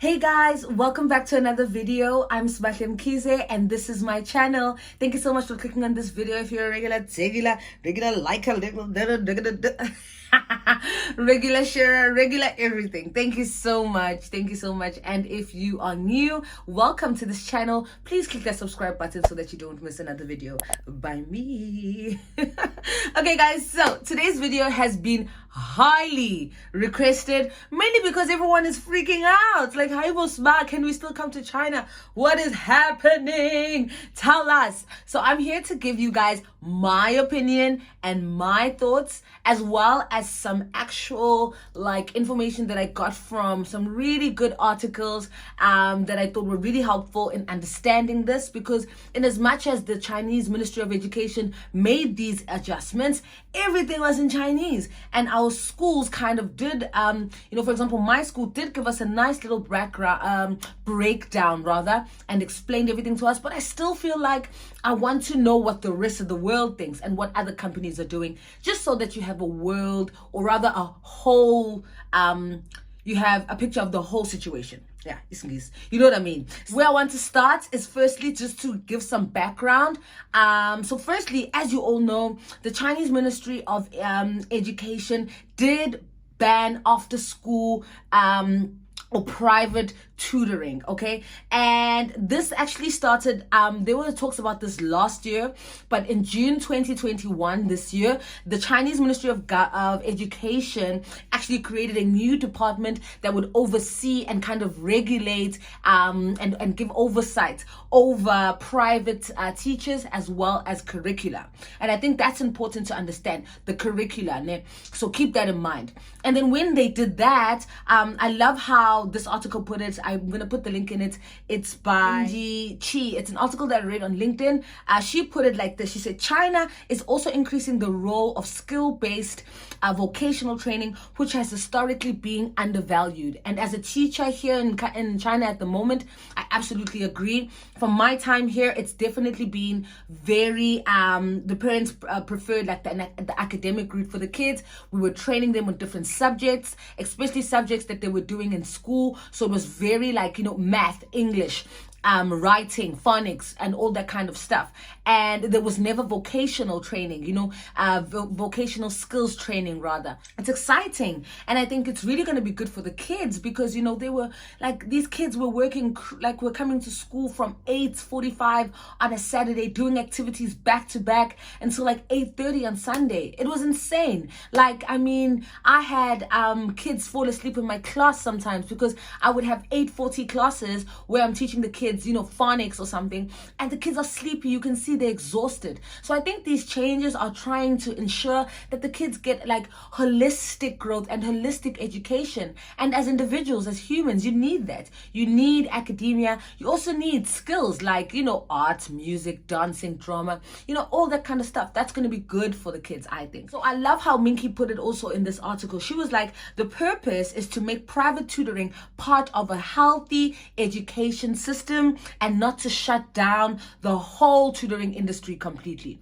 Hey guys, welcome back to another video. I'm Sbahle Mkhize and this is my channel. Thank you so much for clicking on this video. If you're a regular liker, regular sharer, regular everything, thank you so much. And if you are new, welcome to this channel. Please click that subscribe button so that you don't miss another video by me. Okay guys, so today's video has been highly requested, mainly because everyone is freaking out. Like, hi Sbahle, can we still come to China? What is happening? Tell us. So I'm here to give you guys my opinion and my thoughts, as well as some actual information that I got from some really good articles that I thought were really helpful in understanding this. Because in as much as the Chinese Ministry of Education made these adjustments, everything was in Chinese, and our schools kind of did for example, my school did give us a nice little breakdown and explained everything to us. But I still feel like I want to know what the rest of the world thinks and what other companies are doing, just so that you have a world, or rather a whole you have a picture of the whole situation. Yeah, you know what I mean? Where I want to start is firstly just to give some background. So firstly, as you all know, the Chinese Ministry of Education did ban after school or private tutoring, okay? And this actually started, there were talks about this last year, but in June 2021, this year, the Chinese Ministry of Education actually created a new department that would oversee and kind of regulate and give oversight over private teachers as well as curricula. And I think that's important to understand, the curricula, ne? So keep that in mind. And then when they did that, I love how this article put it. I'm going to put the link in it. It's by Chi. It's an article that I read on LinkedIn. She put it like this. She said, China is also increasing the role of skill-based vocational training, which has historically been undervalued. And as a teacher here in China at the moment, I absolutely agree. From my time here, it's definitely been very, the parents preferred the academic route for the kids. We were training them on different subjects, especially subjects that they were doing in school. So it was very math, English, writing, phonics, and all that kind of stuff. And there was never vocational training, vocational skills training rather. It's exciting, and I think it's really going to be good for the kids, because they were these kids were working, were coming to school from 8:45 on a Saturday, doing activities back to back until 8:30 on Sunday. It was insane. I had kids fall asleep in my class sometimes, because I would have 8:40 classes where I'm teaching the kids phonics or something, and the kids are sleepy. You can see they're exhausted. So I think these changes are trying to ensure that the kids get holistic growth and holistic education. And as individuals, as humans, you need that. You need academia. You also need skills art, music, dancing, drama, all that kind of stuff. That's going to be good for the kids, I think. So I love how Minky put it also in this article. She was like, the purpose is to make private tutoring part of a healthy education system, and not to shut down the whole tutoring industry completely.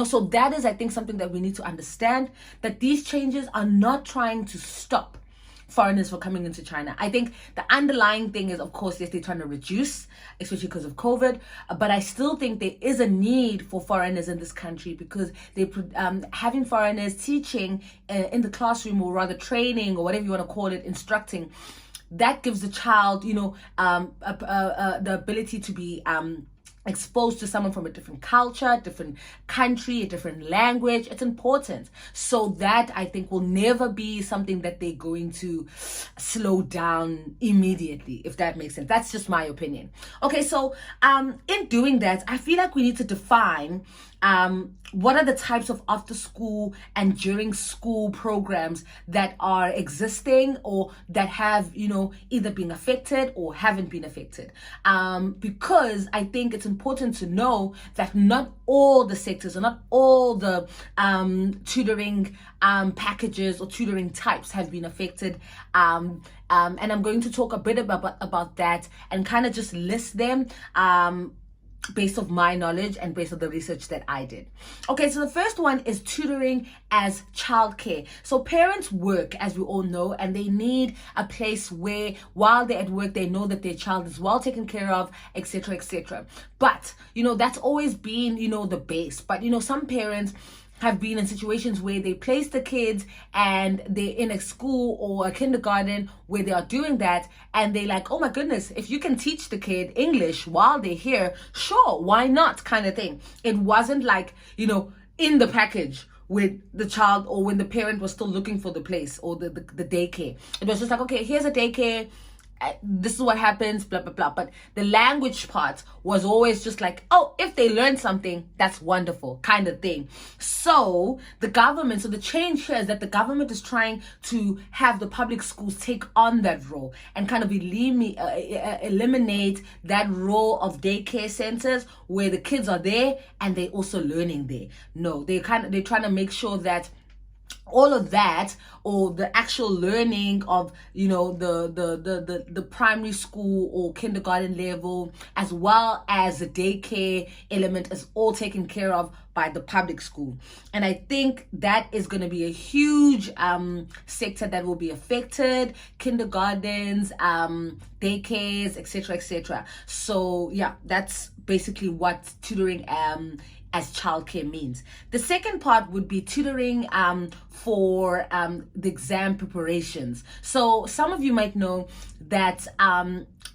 So that is, I think, something that we need to understand, that these changes are not trying to stop foreigners from coming into China. I think the underlying thing is, of course, yes, they're trying to reduce, especially because of COVID, but I still think there is a need for foreigners in this country, because they having foreigners teaching in the classroom, or rather training, or whatever you want to call it, instructing, that gives the child, the ability to be exposed to someone from a different culture, different country, a different language. It's important. So that, I think, will never be something that they're going to slow down immediately, if that makes sense. That's just my opinion. Okay, so in doing that, I feel like we need to define what are the types of after school and during school programs that are existing, or that have either been affected or haven't been affected, because I think it's important to know that not all the sectors, or not all the tutoring packages or tutoring types have been affected, and I'm going to talk a bit about that and kind of just list them based of my knowledge and based on the research that I did. Okay, so the first one is tutoring as childcare. So parents work, as we all know, and they need a place where while they're at work, they know that their child is well taken care of, etc., etc. But, that's always been, the base. But, some parents have been in situations where they place the kids and they're in a school or a kindergarten where they are doing that, and they're like, oh my goodness, if you can teach the kid English while they're here, sure, why not, kind of thing. It wasn't like, in the package with the child, or when the parent was still looking for the place or the daycare. It was just like, okay, here's a daycare, this is what happens, blah blah blah. But the language part was always just like, oh, if they learn something, that's wonderful, kind of thing. So the change here is that the government is trying to have the public schools take on that role and kind of eliminate that role of daycare centers where the kids are there and they're also learning there. No, they're trying to make sure that all of that, or the actual learning of the primary school or kindergarten level, as well as the daycare element, is all taken care of by the public school. And I think that is going to be a huge sector that will be affected: kindergartens, daycares, etc., etc. So yeah, that's basically what tutoring as childcare means. The second part would be tutoring for the exam preparations. So some of you might know that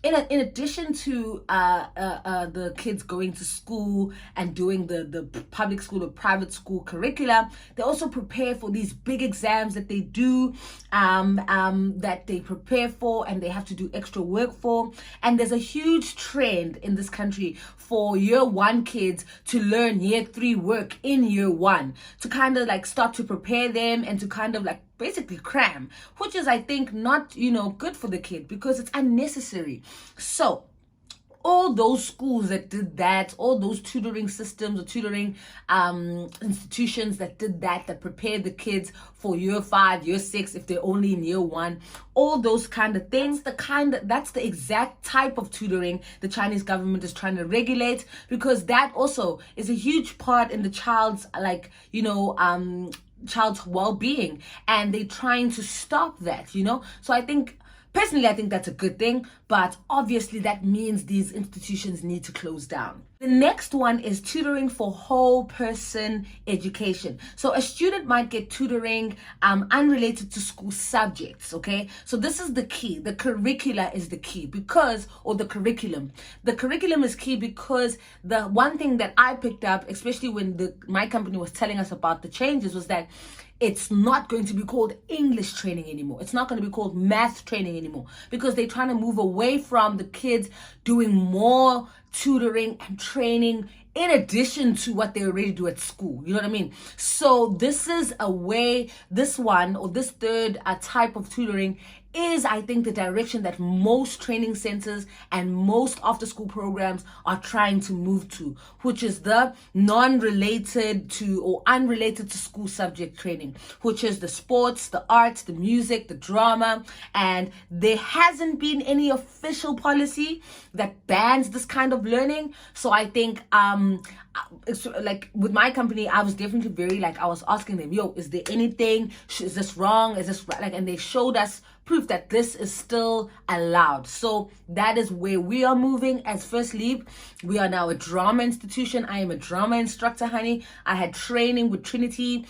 in addition to the kids going to school and doing the public school or private school curricula, they also prepare for these big exams that they do, that they prepare for and they have to do extra work for. And there's a huge trend in this country for year one kids to learn year three work in year one, to kind of like start to prepare them and to kind of like basically cram, which is, I think, not good for the kid because it's unnecessary. So all those schools that did that, all those tutoring systems or tutoring institutions that did that prepared the kids for year 5, year 6, if they're only in year 1, all those kind of things, that's the exact type of tutoring the Chinese government is trying to regulate, because that also is a huge part in the child's child's well-being, and they're trying to stop that. So I think personally, I think that's a good thing, but obviously that means these institutions need to close down. The next one is tutoring for whole person education. So a student might get tutoring unrelated to school subjects, okay? So this is the key. The curricula is the key the curriculum. The curriculum is key because the one thing that I picked up, especially when my company was telling us about the changes, was that it's not going to be called English training anymore. It's not going to be called math training anymore, because they're trying to move away from the kids doing more tutoring and training in addition to what they already do at school. You know what I mean? So this is a way, this third type of tutoring is, I think, the direction that most training centers and most after-school programs are trying to move to, which is the non-related to or unrelated to school subject training, which is the sports, the arts, the music, the drama. And there hasn't been any official policy that bans this kind of learning. So I think it's like with my company, I was definitely very I was asking them, is there anything, is this wrong, is this right? And they showed us proof that this is still allowed. So that is where we are moving as First Leap. We are now a drama institution. I am a drama instructor, honey. I had training with Trinity.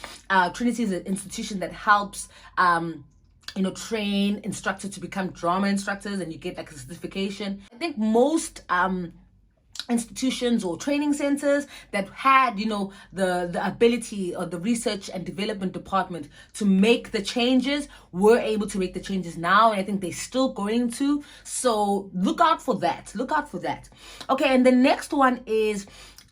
Trinity is an institution that helps train instructors to become drama instructors, and you get a certification. I think most institutions or training centers that had the ability or the research and development department to make the changes were able to make the changes now, and I think they're still going to. So look out for that. Okay, and the next one is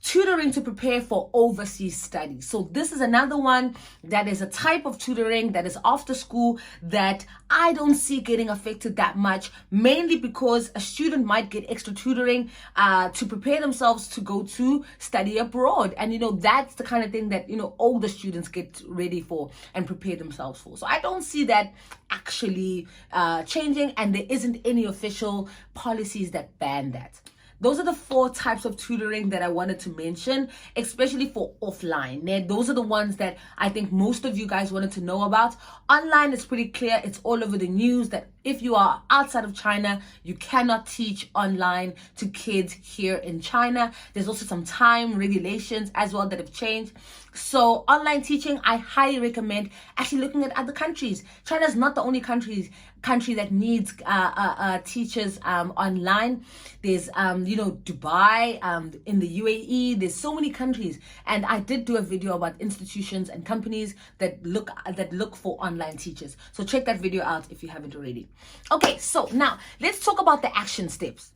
tutoring to prepare for overseas studies. So this is another one that is a type of tutoring that is after school that I don't see getting affected that much, mainly because a student might get extra tutoring to prepare themselves to go to study abroad. And that's the kind of thing that older students get ready for and prepare themselves for. So I don't see that actually changing, and there isn't any official policies that ban that. those are the 4 types of tutoring that I wanted to mention, especially for offline. Those are the ones that I think most of you guys wanted to know about. Online is pretty clear. It's all over the news that if you are outside of China, you cannot teach online to kids here in China. There's also some time regulations as well that have changed. So online teaching, I highly recommend actually looking at other countries. China is not the only country that needs teachers online. There's Dubai, in the UAE. There's so many countries, and I did do a video about institutions and companies that look for online teachers. So check that video out if you haven't already. Okay, so now let's talk about the action steps.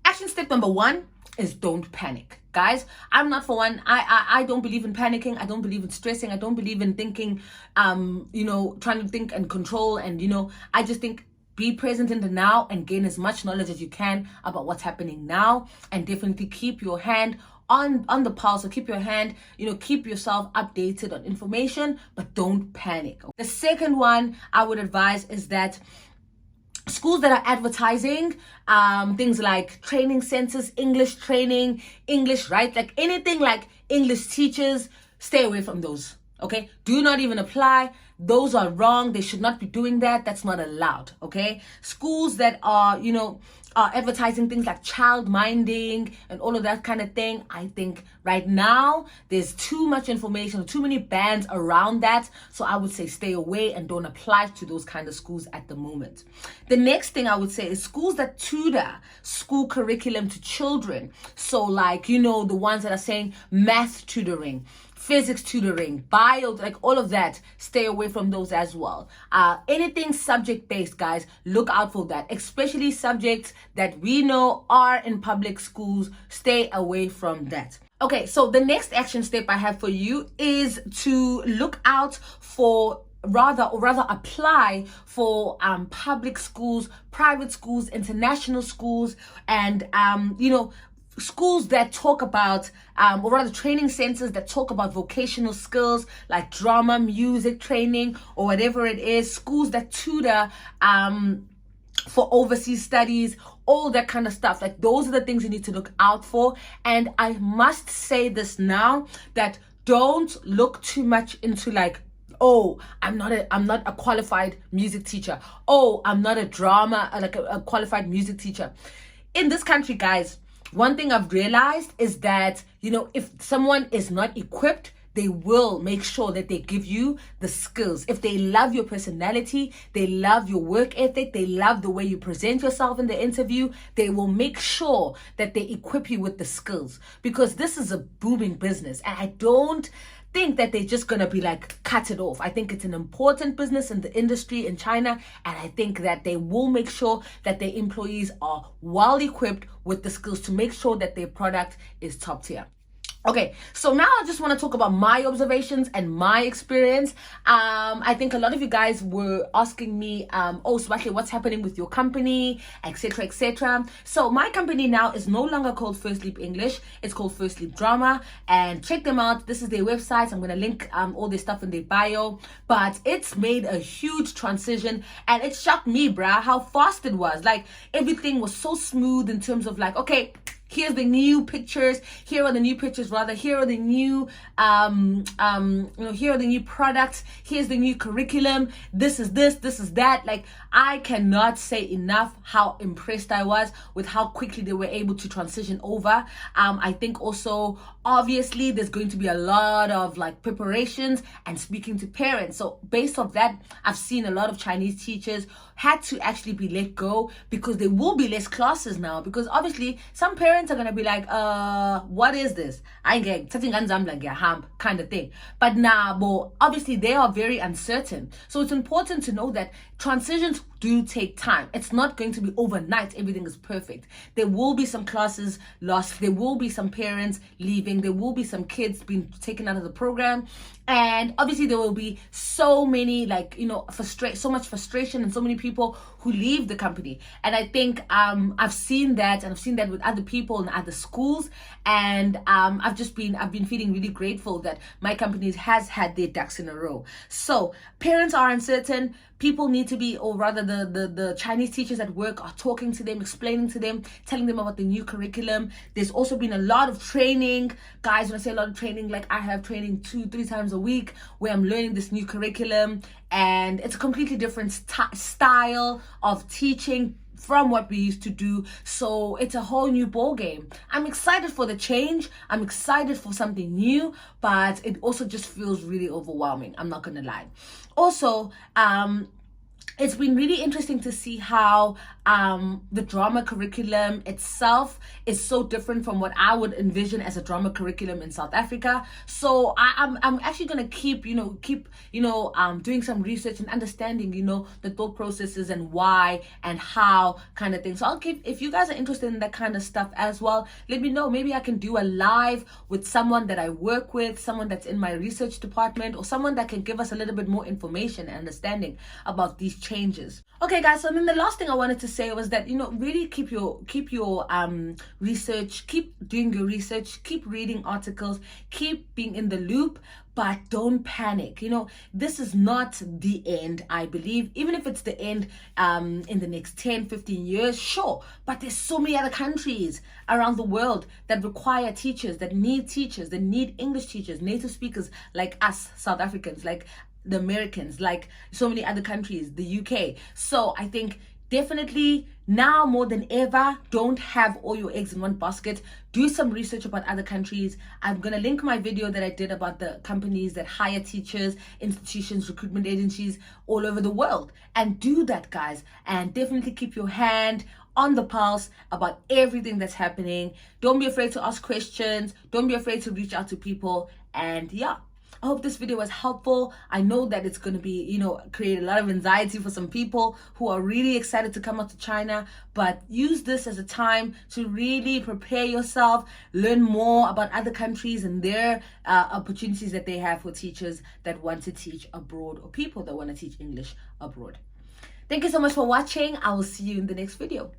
Action step number 1 is don't panic. Guys, I'm not for one. I don't believe in panicking. I don't believe in stressing. I don't believe in thinking, trying to think and control. And, I just think be present in the now and gain as much knowledge as you can about what's happening now. And definitely keep your hand on the pulse, or keep your hand, keep yourself updated on information, but don't panic. The second one I would advise is that schools that are advertising things like training centers, English training, English, right? Like anything like English teachers, stay away from those. Okay, do not even apply. Those are wrong. They should not be doing that. That's not allowed. Okay, schools that are are advertising things like child minding and all of that kind of thing, I think right now there's too much information, too many bans around that. So I would say stay away and don't apply to those kind of schools at the moment. The next thing I would say is schools that tutor school curriculum to children. So like, the ones that are saying math tutoring, physics tutoring, bio, like all of that, stay away from those as well. Anything subject-based, guys, look out for that, especially subjects that we know are in public schools. Stay away from that. Okay, so the next action step I have for you is to look out for rather apply for public schools, private schools, international schools, and schools that talk about, or rather training centers that talk about vocational skills like drama, music training, or whatever it is, schools that tutor for overseas studies, all that kind of stuff. Like those are the things you need to look out for. And I must say this now, that don't look too much into like, oh, I'm not a qualified music teacher. Oh, I'm not a drama, like a qualified music teacher. In this country, guys, one thing I've realized is that, if someone is not equipped, they will make sure that they give you the skills. If they love your personality, they love your work ethic, they love the way you present yourself in the interview, they will make sure that they equip you with the skills, because this is a booming business. And I don't think that they're just gonna be like cut it off. I think it's an important business in the industry in China, and I think that they will make sure that their employees are well equipped with the skills to make sure that their product is top tier. Okay, so now I just want to talk about my observations and my experience. I think a lot of you guys were asking me, oh, Sbahle, what's happening with your company, etc., etc. So my company now is no longer called First Leap English. It's called First Leap Drama, and check them out. This is their website. I'm going to link all their stuff in their bio, but it's made a huge transition, and it shocked me, bruh, how fast it was. Like everything was so smooth in terms of like, okay, here's the new pictures. Here are the new pictures, rather. Here are the new, here are the new products. Here's the new curriculum. This is this. This is that. Like, I cannot say enough how impressed I was with how quickly they were able to transition over. I think also, obviously, there's going to be a lot of like preparations and speaking to parents. So based off that, I've seen a lot of Chinese teachers had to actually be let go because there will be less classes now, because obviously some parents are going to be like, what is this? I get kind of thing. But nah, obviously they are very uncertain. So it's important to know that transitions do take time. It's not going to be overnight. Everything is perfect. There will be some classes lost. There will be some parents leaving. There will be some kids being taken out of the program. And obviously there will be so many, like, so much frustration and so many people who leave the company. And I think I've seen that, and I've seen that with other people in other schools. And I've been feeling really grateful that my company has had their ducks in a row. So parents are uncertain. People need to be, or rather the Chinese teachers at work are talking to them, explaining to them, telling them about the new curriculum. There's also been a lot of training. Guys, when I say a lot of training, like I have training 2-3 times a week where I'm learning this new curriculum, and it's a completely different style of teaching from what we used to do. So it's a whole new ball game. I'm excited for the change. I'm excited for something new, but it also just feels really overwhelming. I'm not gonna lie. Also, it's been really interesting to see how the drama curriculum itself is so different from what I would envision as a drama curriculum in South Africa. So I'm actually gonna keep doing some research and understanding the thought processes and why and how kind of thing. So if you guys are interested in that kind of stuff as well, let me know. Maybe I can do a live with someone that I work with, someone that's in my research department, or someone that can give us a little bit more information and understanding about these changes. Okay guys, so then the last thing I wanted to say was that really keep your research, keep doing your research, keep reading articles, keep being in the loop, but don't panic. This is not the end, I believe. Even if it's the end in the next 10-15 years, sure, but there's so many other countries around the world that require teachers, that need English teachers, native speakers like us South Africans, like the Americans, like so many other countries, the UK. So I think definitely now more than ever, don't have all your eggs in one basket. Do some research about other countries. I'm going to link my video that I did about the companies that hire teachers, institutions, recruitment agencies all over the world. And do that, guys. And definitely keep your hand on the pulse about everything that's happening. Don't be afraid to ask questions. Don't be afraid to reach out to people. And yeah, I hope this video was helpful. I know that it's going to be, create a lot of anxiety for some people who are really excited to come out to China, but use this as a time to really prepare yourself, learn more about other countries and their opportunities that they have for teachers that want to teach abroad, or people that want to teach English abroad. Thank you so much for watching. I will see you in the next video.